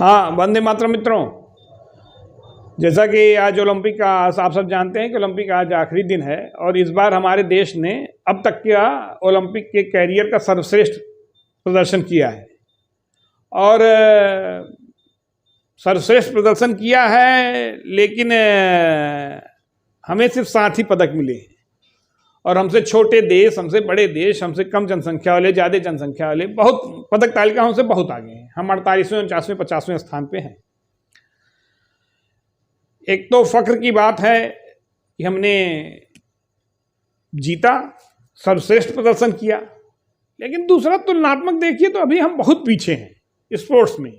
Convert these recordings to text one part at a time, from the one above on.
हाँ, वंदे मातरम मित्रों। जैसा कि आज ओलंपिक का आप सब जानते हैं कि ओलंपिक आज आखिरी दिन है और इस बार हमारे देश ने अब तक का ओलंपिक के कैरियर का सर्वश्रेष्ठ प्रदर्शन किया है और सर्वश्रेष्ठ प्रदर्शन किया है, लेकिन हमें सिर्फ 7 ही पदक मिले हैं और हमसे छोटे देश, हमसे बड़े देश, हमसे कम जनसंख्या वाले, ज़्यादा जनसंख्या वाले बहुत पदक तालिका हमसे बहुत आगे हैं। हम 48वें, 49वें, 50वें स्थान पे हैं। एक तो फख्र की बात है कि हमने जीता, सर्वश्रेष्ठ प्रदर्शन किया, लेकिन दूसरा तुलनात्मक देखिए तो अभी हम बहुत पीछे हैं स्पोर्ट्स में।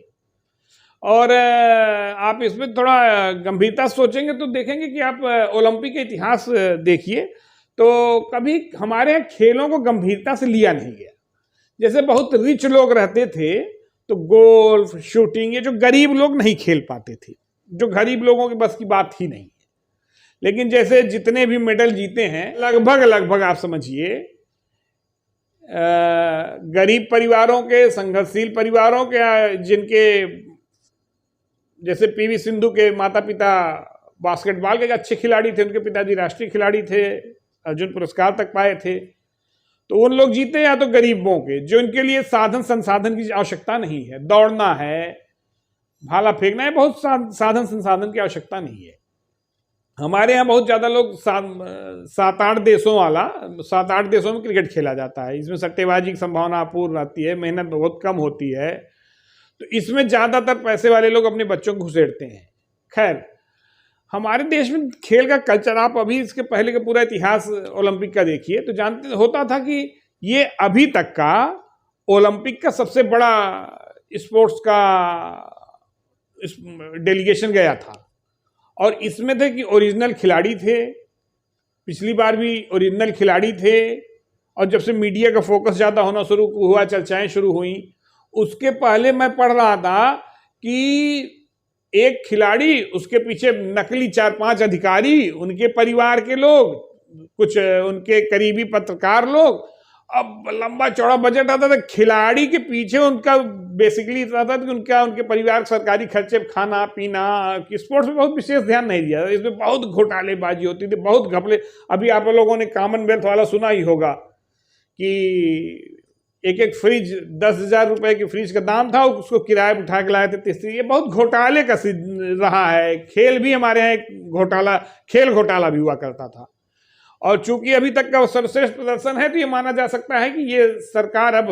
और आप इसमें थोड़ा गंभीरता से सोचेंगे तो देखेंगे कि आप ओलंपिक के इतिहास देखिए तो कभी हमारे यहाँ खेलों को गंभीरता से लिया नहीं गया। जैसे बहुत रिच लोग रहते थे तो गोल्फ, शूटिंग, ये जो गरीब लोग नहीं खेल पाते थे, जो गरीब लोगों के बस की बात ही नहीं है। लेकिन जैसे जितने भी मेडल जीते हैं लगभग आप समझिए गरीब परिवारों के, संघर्षशील परिवारों के, जिनके जैसे पीवी सिंधु के माता पिता बास्केटबॉल के अच्छे खिलाड़ी थे, उनके पिताजी राष्ट्रीय खिलाड़ी थे, अर्जुन पुरस्कार तक पाए थे, तो उन लोग जीते। या तो गरीबों के जो इनके लिए साधन संसाधन की आवश्यकता नहीं है, दौड़ना है, भाला फेंकना है, बहुत साधन संसाधन की आवश्यकता नहीं है। हमारे यहाँ बहुत ज़्यादा लोग 7-8 देशों में क्रिकेट खेला जाता है। इसमें सट्टेबाजी की संभावना अपूर्ण रहती है, मेहनत बहुत कम होती है, तो इसमें ज़्यादातर पैसे वाले लोग अपने बच्चों को घुसेड़ते हैं। खैर, हमारे देश में खेल का कल्चर, आप अभी इसके पहले का पूरा इतिहास ओलंपिक का देखिए तो जानते होता था कि ये अभी तक का ओलंपिक का सबसे बड़ा स्पोर्ट्स का डेलीगेशन गया था और इसमें थे कि ओरिजिनल खिलाड़ी थे, पिछली बार भी ओरिजिनल खिलाड़ी थे। और जब से मीडिया का फोकस ज़्यादा होना शुरू हुआ, चर्चाएं शुरू हुई, उसके पहले मैं पढ़ रहा था कि एक खिलाड़ी, उसके पीछे नकली 4-5 अधिकारी, उनके परिवार के लोग, कुछ उनके करीबी पत्रकार लोग, अब लंबा चौड़ा बजट आता था। खिलाड़ी के पीछे उनका बेसिकली इतना था कि उनके परिवार सरकारी खर्चे, खाना पीना, स्पोर्ट्स में बहुत विशेष ध्यान नहीं दिया। इसमें बहुत घोटालेबाजी होती थी, बहुत घपले। अभी आप लोगों ने कॉमनवेल्थ वाला सुना ही होगा कि एक फ्रिज 10,000 रुपए की फ्रिज का दाम था, उसको किराए पर उठा के लाए थे तीसरी। ये बहुत घोटाले का रहा है। खेल भी हमारे यहाँ एक खेल घोटाला भी हुआ करता था। और चूंकि अभी तक का सर्वश्रेष्ठ प्रदर्शन है तो ये माना जा सकता है कि ये सरकार अब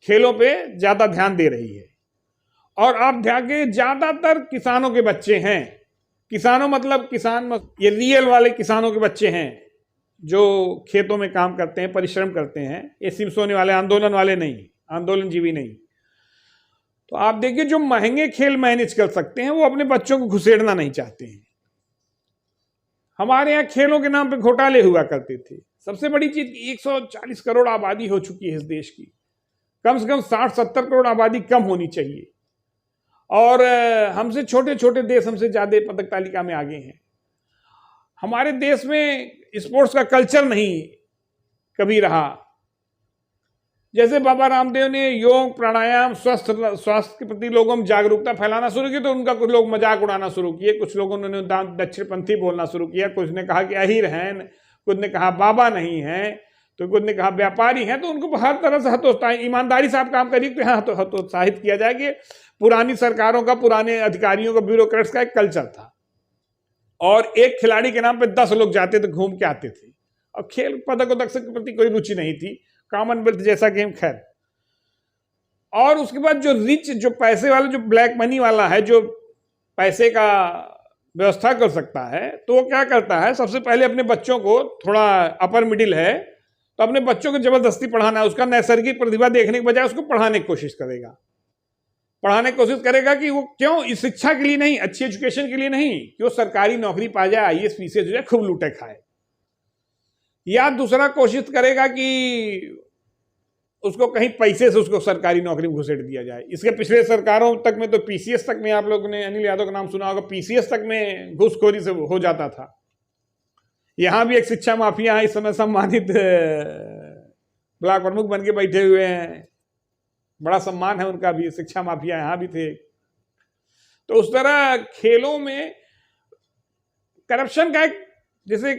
खेलों पे ज्यादा ध्यान दे रही है। और आप ध्यान के ज्यादातर किसानों के बच्चे हैं, किसानों मतलब किसान, ये रियल वाले किसानों के बच्चे हैं जो खेतों में काम करते हैं, परिश्रम करते हैं। ये सिमसोने वाले, आंदोलन वाले नहीं, आंदोलन जीवी नहीं। तो आप देखिए जो महंगे खेल मैनेज कर सकते हैं वो अपने बच्चों को घुसेड़ना नहीं चाहते हैं। हमारे यहाँ खेलों के नाम पे घोटाले हुआ करते थे। सबसे बड़ी चीज, 140 करोड़ आबादी हो चुकी है इस देश की, कम से कम 60-70 करोड़ आबादी कम होनी चाहिए। और हमसे छोटे छोटे देश हमसे ज्यादा पदक तालिका में आगे हैं। हमारे देश में स्पोर्ट्स का कल्चर नहीं कभी रहा। जैसे बाबा रामदेव ने योग, प्राणायाम, स्वास्थ्य के प्रति लोगों में जागरूकता फैलाना शुरू की तो उनका कुछ लोग मजाक उड़ाना शुरू किए, कुछ लोगों ने दक्षिणपंथी बोलना शुरू किया, कुछ ने कहा कि अहीर हैं, कुछ ने कहा बाबा नहीं हैं, तो कुछ ने कहा व्यापारी हैं। तो उनको हर तरह से हतोत्साहित, ईमानदारी से आप काम करिए तो यहाँ हतोत्साहित किया जाए कि पुरानी सरकारों का, पुराने अधिकारियों का, ब्यूरोक्रेट्स का एक कल्चर था। और एक खिलाड़ी के नाम पे 10 लोग जाते थे, घूम के आते थे और खेल पदक के प्रति कोई रुचि नहीं थी, कॉमनवेल्थ जैसा गेम। खैर, और उसके बाद जो रिच, जो पैसे वाला, जो ब्लैक मनी वाला है, जो पैसे का व्यवस्था कर सकता है, तो वो क्या करता है, सबसे पहले अपने बच्चों को, थोड़ा अपर मिडिल है तो अपने बच्चों को जबरदस्ती पढ़ाना, उसका नैसर्गिक प्रतिभा देखने के बजाय उसको पढ़ाने की कोशिश करेगा कि वो क्यों, इस शिक्षा के लिए नहीं, अच्छी एजुकेशन के लिए नहीं, कि वो सरकारी नौकरी पा जाए, IAS PCS हो जाए, खूब लूटे खाए। या दूसरा कोशिश करेगा कि उसको कहीं पैसे से उसको सरकारी नौकरी में घुसेड़ दिया जाए। इसके पिछले सरकारों तक में तो PCS तक में, आप लोगों ने अनिल यादव का नाम सुना होगा, PCS तक में घूसखोरी से हो जाता था। यहां भी एक शिक्षा माफिया इस समय सम्मानित ब्लॉक प्रमुख बन के बैठे हुए हैं, बड़ा सम्मान है उनका भी, शिक्षा माफिया यहाँ भी थे। तो उस तरह खेलों में करप्शन का एक जैसे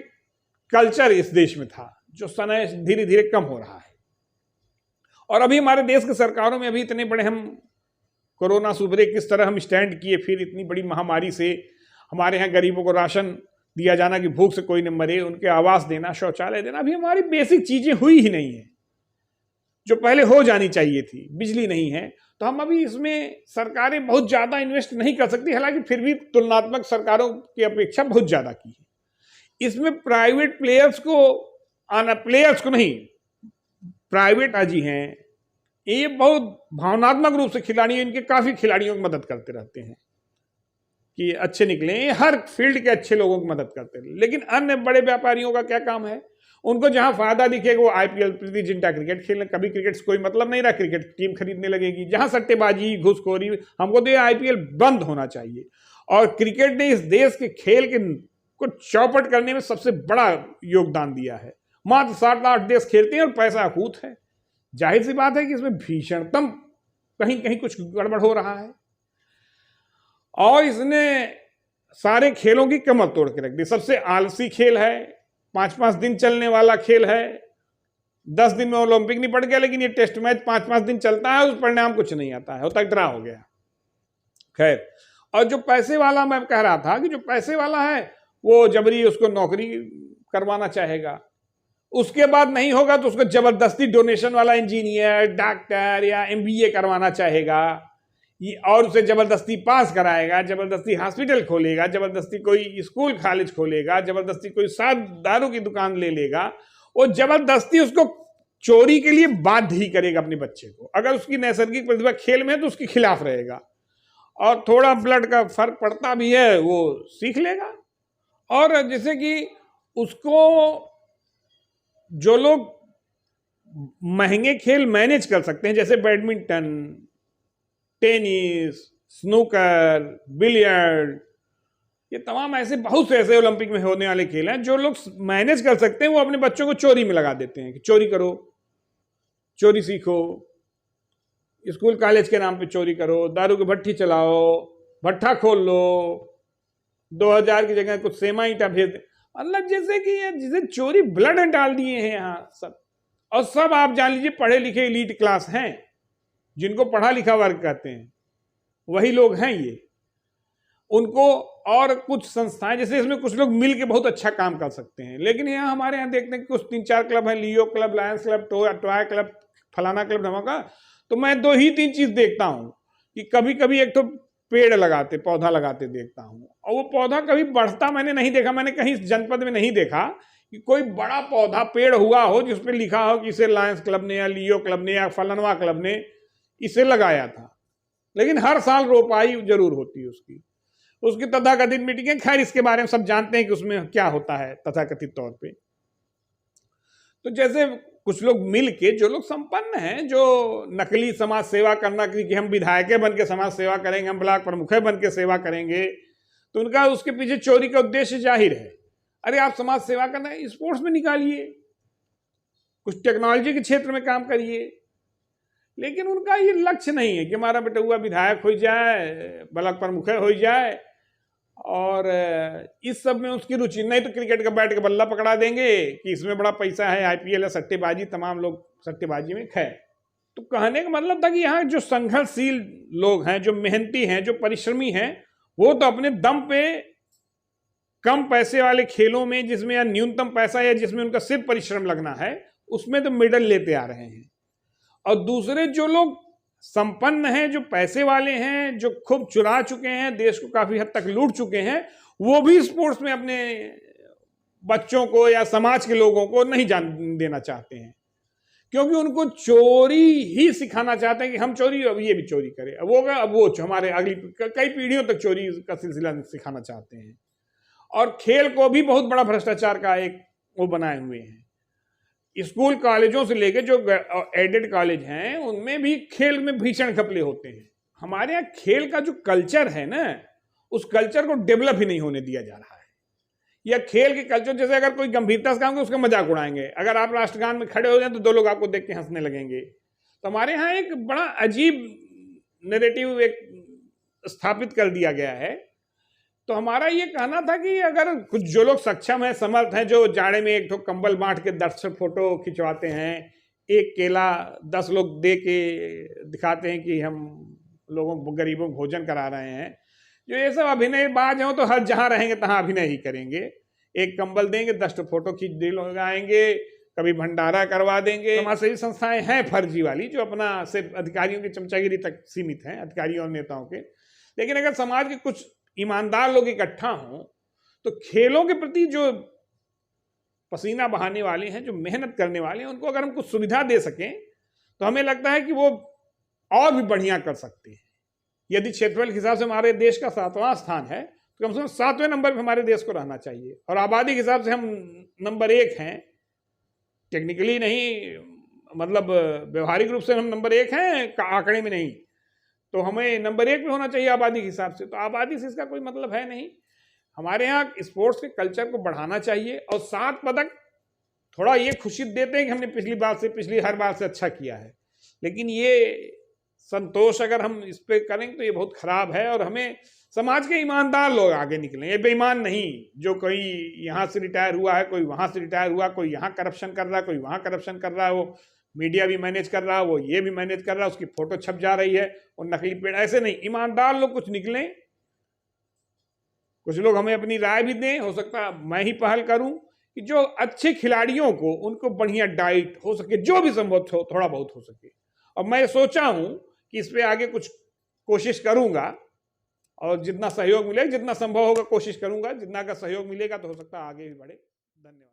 कल्चर इस देश में था, जो समय धीरे धीरे कम हो रहा है। और अभी हमारे देश की सरकारों में अभी इतने बड़े हम कोरोना से उभरे, किस तरह हम स्टैंड किए, फिर इतनी बड़ी महामारी से हमारे यहाँ गरीबों को राशन दिया जाना कि भूख से कोई न मरे, उनके आवास देना, शौचालय देना, अभी हमारी बेसिक चीजें हुई ही नहीं है जो पहले हो जानी चाहिए थी। बिजली नहीं है, तो हम अभी इसमें सरकारें बहुत ज्यादा इन्वेस्ट नहीं कर सकती, हालांकि फिर भी तुलनात्मक सरकारों की अपेक्षा बहुत ज्यादा की है। इसमें प्राइवेट प्लेयर्स को नहीं, प्राइवेट आजी हैं, ये बहुत भावनात्मक रूप से खिलाड़ी, इनके काफी खिलाड़ियों की मदद करते रहते हैं कि अच्छे निकले, हर फील्ड के अच्छे लोगों की मदद करते हैं। लेकिन अन्य बड़े व्यापारियों का क्या काम है? उनको जहां फायदा दिखेगा वो आईपीएल, प्रीति जिंटा क्रिकेट खेलने, कभी क्रिकेट से कोई मतलब नहीं रहा, क्रिकेट टीम खरीदने लगेगी। जहां सट्टेबाजी, घूसखोरी, हमको तो ये आईपीएल बंद होना चाहिए। और क्रिकेट ने इस देश के खेल के को चौपट करने में सबसे बड़ा योगदान दिया है। मात्र 7-8 देश खेलते हैं और पैसा अकूत है। जाहिर सी बात है कि इसमें भीषणतम कहीं कहीं कुछ गड़बड़ हो रहा है, और इसने सारे खेलों की कमर तोड़ के रख दी। सबसे आलसी खेल है, 5-5 दिन चलने वाला खेल है। 10 दिन में ओलंपिक नहीं पड़ गया, लेकिन ये टेस्ट मैच 5-5 दिन चलता है, उस परिणाम कुछ नहीं आता है, होता ड्रा हो गया। खैर, और जो पैसे वाला, मैं कह रहा था कि जो पैसे वाला है वो जबरी उसको नौकरी करवाना चाहेगा, उसके बाद नहीं होगा तो उसको जबरदस्ती डोनेशन वाला इंजीनियर, डॉक्टर या एमबीए करवाना चाहेगा, और उसे जबरदस्ती पास कराएगा, जबरदस्ती हॉस्पिटल खोलेगा, जबरदस्ती कोई स्कूल कॉलेज खोलेगा, जबरदस्ती कोई दारू की दुकान ले लेगा, वो जबरदस्ती उसको चोरी के लिए बाध्य ही करेगा अपने बच्चे को। अगर उसकी नैसर्गिक प्रतिभा खेल में है तो उसके खिलाफ रहेगा, और थोड़ा ब्लड का फर्क पड़ता भी है वो सीख लेगा। और जैसे कि उसको जो लोग महंगे खेल मैनेज कर सकते हैं, जैसे बैडमिंटन, टेनिस, स्नूकर, बिलियर्ड, ये तमाम ऐसे बहुत से ऐसे ओलंपिक में होने वाले खेल हैं जो लोग मैनेज कर सकते हैं, वो अपने बच्चों को चोरी में लगा देते हैं कि चोरी करो, चोरी सीखो, स्कूल कॉलेज के नाम पे चोरी करो, दारू की भट्टी चलाओ, भट्ठा खोल लो, 2000 की जगह कुछ सेमा ईंटा भेज दे, मतलब जैसे कि ये जिसे चोरी ब्लड डाल दिए हैं यहाँ सब। और सब आप जान लीजिए पढ़े लिखे एलीट क्लास हैं, जिनको पढ़ा लिखा वर्ग कहते हैं, वही लोग हैं ये। उनको और कुछ संस्थाएं, जैसे इसमें कुछ लोग मिल के बहुत अच्छा काम कर सकते हैं, लेकिन यहाँ हमारे यहाँ देखते हैं कुछ 3-4 क्लब हैं, Leo club, Lions club, toy club, फलाना क्लब, धमाका। तो मैं 2-3 चीज देखता हूँ कि कभी कभी एक तो पेड़ लगाते, पौधा लगाते देखता हूँ, और वो पौधा कभी बढ़ता मैंने नहीं देखा, मैंने कहीं जनपद में नहीं देखा कि कोई बड़ा पौधा पेड़ हुआ हो जिसपे लिखा हो कि इसे लायंस क्लब ने या लियो क्लब ने या फलानवा क्लब ने इसे लगाया था। लेकिन हर साल रोपाई जरूर होती है उसकी तथाकथित मीटिंगें। खैर, इसके बारे में सब जानते हैं कि उसमें क्या होता है तथाकथित तौर पे। तो जैसे कुछ लोग मिल के, जो लोग संपन्न हैं, जो नकली समाज सेवा करना कि हम विधायक बन के समाज सेवा करेंगे, हम ब्लॉक प्रमुख बन के सेवा करेंगे, तो उनका उसके पीछे चोरी का उद्देश्य जाहिर है। अरे आप समाज सेवा करना है, स्पोर्ट्स में निकालिए, कुछ टेक्नोलॉजी के क्षेत्र में काम करिए, लेकिन उनका ये लक्ष्य नहीं है कि हमारा बेटा हुआ विधायक हो जाए, ब्लॉक प्रमुख हो जाए, और इस सब में उसकी रुचि नहीं। तो क्रिकेट का बैट का बल्ला पकड़ा देंगे कि इसमें बड़ा पैसा है, आईपीएल है, सट्टेबाजी, तमाम लोग सट्टेबाजी में खैर। तो कहने का मतलब था कि यहाँ जो संघर्षशील लोग हैं, जो मेहनती हैं, जो परिश्रमी हैं, वो तो अपने दम पे कम पैसे वाले खेलों में, जिसमें या न्यूनतम पैसा या जिसमें उनका सिर्फ परिश्रम लगना है, उसमें तो मेडल लेते आ रहे हैं। और दूसरे जो लोग संपन्न हैं, जो पैसे वाले हैं, जो खूब चुरा चुके हैं, देश को काफी हद तक लूट चुके हैं, वो भी स्पोर्ट्स में अपने बच्चों को या समाज के लोगों को नहीं जान देना चाहते हैं, क्योंकि उनको चोरी ही सिखाना चाहते हैं कि हम चोरी, अब ये भी चोरी करें, अब वो हमारे अगली कई पीढ़ियों तक चोरी का सिलसिला सिखाना चाहते हैं। और खेल को भी बहुत बड़ा भ्रष्टाचार का एक वो बनाए हुए हैं। स्कूल कॉलेजों से लेकर जो एडेड कॉलेज हैं, उनमें भी खेल में भीषण घपले होते हैं। हमारे यहाँ खेल का जो कल्चर है ना, उस कल्चर को डेवलप ही नहीं होने दिया जा रहा है। या खेल के कल्चर, जैसे अगर कोई गंभीरता से काम करे उसका मजाक उड़ाएंगे, अगर आप राष्ट्रगान में खड़े हो जाए तो 2 लोग आपको देख के हंसने लगेंगे। तो हमारे यहाँ एक बड़ा अजीब नैरेटिव एक स्थापित कर दिया गया है। तो हमारा ये कहना था कि अगर कुछ जो लोग सक्षम हैं, समर्थ हैं, जो जाड़े में एक तो कंबल बांट के 10 फोटो खिंचवाते हैं, एक केला 10 लोग दे के दिखाते हैं कि हम लोगों को, गरीबों को भोजन करा रहे हैं, जो ये सब अभिनय बाज हो तो हर जहां रहेंगे तहां अभिनय ही करेंगे। एक कंबल देंगे, 10 फोटो खींच दे लगाएंगे, कभी भंडारा करवा देंगे। समाजसेवी संस्थाएं हैं फर्जी वाली, जो अपना सिर्फ अधिकारियों की चमचागिरी तक सीमित हैं, अधिकारियों और नेताओं के। लेकिन अगर समाज के कुछ ईमानदार लोग इकट्ठा हों तो खेलों के प्रति जो पसीना बहाने वाले हैं, जो मेहनत करने वाले हैं, उनको अगर हम कुछ सुविधा दे सकें तो हमें लगता है कि वो और भी बढ़िया कर सकते हैं। यदि क्षेत्रफल के हिसाब से हमारे देश का 7वां स्थान है तो कम से कम 7वें नंबर पर हमारे देश को रहना चाहिए। और आबादी के हिसाब से हम नंबर 1 हैं, टेक्निकली नहीं, मतलब व्यवहारिक रूप से हम नंबर 1 हैं, आंकड़े में नहीं। तो हमें नंबर 1 पे होना चाहिए आबादी के हिसाब से। तो आबादी से इसका कोई मतलब है नहीं। हमारे यहाँ स्पोर्ट्स के कल्चर को बढ़ाना चाहिए। और 7 पदक थोड़ा ये खुशी देते हैं कि हमने पिछली हर बार से अच्छा किया है, लेकिन ये संतोष अगर हम इस पे करेंगे तो ये बहुत खराब है। और हमें समाज के ईमानदार लोग आगे निकलें, ये बेईमान नहीं, जो कोई यहाँ से रिटायर हुआ है, कोई वहाँ से रिटायर हुआ, कोई यहाँ करप्शन कर रहा है, कोई वहाँ करप्शन कर रहा है, वो मीडिया भी मैनेज कर रहा है, वो ये भी मैनेज कर रहा है, उसकी फोटो छप जा रही है और नकली पेड़, ऐसे नहीं। ईमानदार लोग कुछ निकलें, कुछ लोग हमें अपनी राय भी दें। हो सकता है मैं ही पहल करूं कि जो अच्छे खिलाड़ियों को, उनको बढ़िया डाइट हो सके, जो भी संभव हो, थोड़ा बहुत हो सके। और मैं सोचा हूं कि इस पे आगे कुछ कोशिश करूंगा, और जितना सहयोग मिलेगा, जितना संभव होगा कोशिश करूंगा। जितना का सहयोग मिलेगा तो हो सकता है आगे भी बढ़े। धन्यवाद।